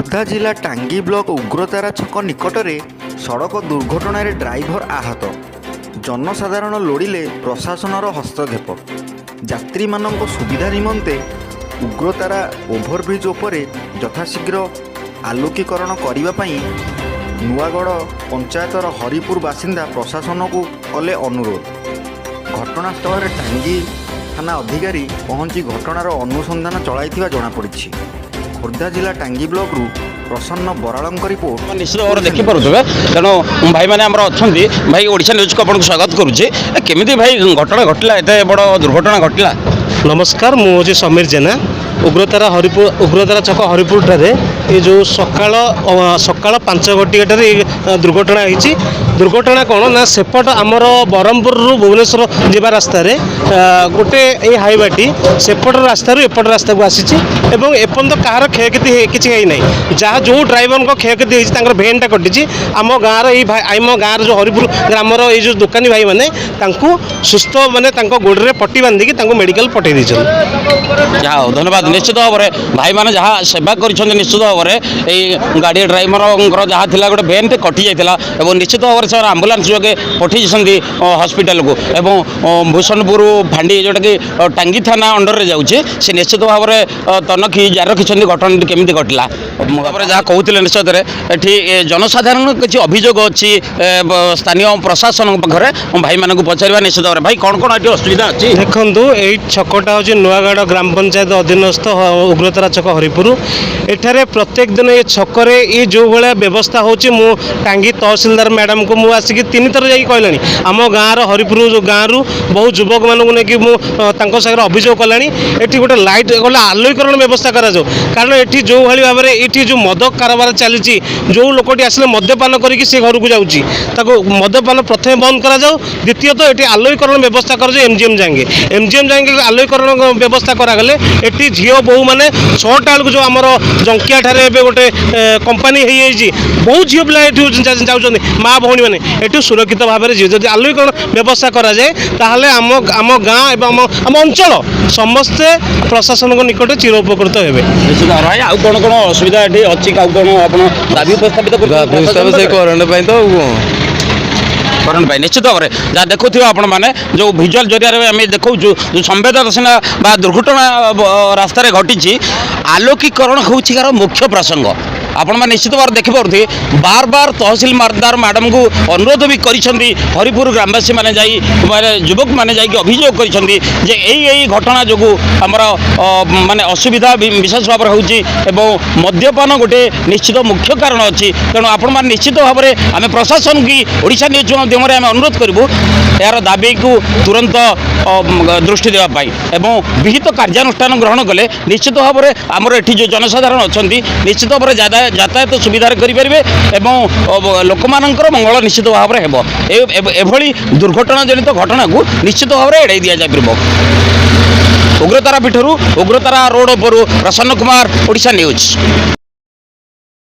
ଖୋର୍ଦ୍ଧା ଜିଲ୍ଲା ଟାଙ୍ଗୀ ବ୍ଲକ ଉଗ୍ରତାରା ଛକ ନିକଟରେ ସଡ଼କ ଦୁର୍ଘଟଣାରେ ଡ୍ରାଇଭର ଆହତ। ଜନସାଧାରଣ ଲୋଡ଼ିଲେ ପ୍ରଶାସନର ହସ୍ତକ୍ଷେପ। ଯାତ୍ରୀମାନଙ୍କ ସୁବିଧା ନିମନ୍ତେ ଉଗ୍ରତାରା ଓଭରବ୍ରିଜ୍ ଉପରେ ଯଥାଶୀଘ୍ର ଆଲୋକୀକରଣ କରିବା ପାଇଁ ନୂଆଗଡ଼ ପଞ୍ଚାୟତର ହରିପୁର ବାସିନ୍ଦା ପ୍ରଶାସନକୁ କଲେ ଅନୁରୋଧ। ଘଟଣାସ୍ଥଳରେ ଟାଙ୍ଗୀ ଥାନା ଅଧିକାରୀ ପହଞ୍ଚି ଘଟଣାର ଅନୁସନ୍ଧାନ ଚଳାଇଥିବା ଜଣାପଡ଼ିଛି। ଖୋର୍ଦ୍ଧା ଜିଲ୍ଲା ଟାଙ୍ଗୀ ବ୍ଲକରୁ ପ୍ରସନ୍ନ ବରାଳଙ୍କ ରିପୋର୍ଟ। ନିଶ୍ଚିତ ଭାବରେ ଦେଖିପାରୁଥିବେ, ତେଣୁ ଭାଇମାନେ ଆମର ଅଛନ୍ତି। ଭାଇ ଓଡ଼ିଶା ନ୍ୟୁଜ୍କୁ ଆପଣଙ୍କୁ ସ୍ୱାଗତ କରୁଛି। କେମିତି ଭାଇ ଘଟଣା ଘଟିଲା, ଏତେ ବଡ଼ ଦୁର୍ଘଟଣା ଘଟିଲା? नमस्कार, मु हूँ समीर जेना। उग्रतारा छक हरिपुर ठारे ये जो सकाल 5 घटिकाटार दुर्घटना होती। दुर्घटना कौन ना सेपट आमर ब्रह्मपुर भुवनेश्वर जा रास्त गोटे ये हाईवाटी सेपट रास्त एपट रास्ता को आसी एपर्तंत कहार क्षयक्षति किसी ना जहाँ जो ड्राइवर क्षयक्षति होती भेनटा कटी आम गाँव आम गाँव जो हरिपुर ग्रामर ये जो दुकानी भाई मैंने सुस्थ माने गोड़े पट्टी बांधिकी मेडिकल पठे जहाँ धन्यवाद। निश्चित भाव में भाई मैंने जहाँ सेवा कर निश्चित भाव में गाड़ी ड्राइवर जहाँ थी गोटे भेन कटि जाता और निश्चित भाव में आम्बुलांस जोगे पठे हॉस्पिटल को एवं भूषणपुर फांडी जोटा कि टांगी थाना अंडर में जाऊँचे से निश्चित भाव में तनखी जारी रखिंट घटना केमी घटला जहाँ कहते निश्चित ये जनसाधारण किसी अभियोग अच्छी स्थानीय प्रशासन पाखे भाई मानक पचार निश्चित भाव में भाई कौन कौन ये असुविधा अच्छी देखूँ। यही छकटा हूँ नुआगढ़ ग्राम पंचायत अधीनस्थ उग्रतारा छक हरिपुर। एठारे प्रत्येक दिन ये छकरे ये जो भाया व्यवस्था होची मु टांगी तहसीलदार मैडम को मुझे आसिक 3 थर जा कहलानी आम गाँव हरिपुर गाँव बहुत युवक मानक नहीं अभियोग कलानी एटी गोटे लाइट गला आलोकरण व्यवस्था करा कारण ये जो भाई भाव में ये जो मद कारबार चली जो लोकटी आसिले मद्यपान करके से घर को जाऊँगी मद्यपान प्रथम बंद करा द्वितीयतः ये आलोकरण व्यवस्था कर एमजीएम जाएंगे आलोकरण व्यवस्था करागले एटी झील बहु मैंने 6टा बेलू जो आमर जंकिया ठारे गोटे कंपानी बहुत झील पिला जाऊँ माँ भौणी मैंने ये सुरक्षित भाव में जब आलोकरण व्यवस्था कराए ताहले आम गाँ एवं आम अंचल समस्ते प्रशासन निकट चिर उपकृत हे। कौन कौन असुविधा अच्छी कौन आप दाबी उपस्थापित करंट पाई निश्चित भाव में जहाँ देखुए आपण मैंने जो भिजुआल जरिया आम देखो जो संवेदनशील दुर्घटना रास्तार घटी आलोकीकरण हूँ मुख्य प्रसंग आपण मैंने निश्चित भाव देखिपे बार बार तहसील मारदार मैडम को अनुरोध भी कर हरिपुर ग्रामवासी मैंने युवक मैंने अभियोग कर घटना जो आमर माने असुविधा विशेष भाव में मद्यपान गोटे निश्चित मुख्य कारण अच्छी तेणु आपण मैंने निश्चित भाव में आम प्रशासन की ओडिशा न्यूज माध्यम आम अनुरोध करूँ यार दाबी को तुरंत दृष्टि देवाई एवं विहित कार्यानुष्ठान ग्रहण कले निश्चित भाव में आमर एठी जो जनसाधारण अच्छा निश्चित भाव में यातायात सुविधा करेंगे और लोक मानकर मंगल निश्चित भाव में होभली दुर्घटना जनित घटना को निश्चित भाव में एड़ाई दि जाए। उग्रतारा पीठरू उग्रतारा रोड पर प्रसन्न कुमार, ओडिशा न्यूज।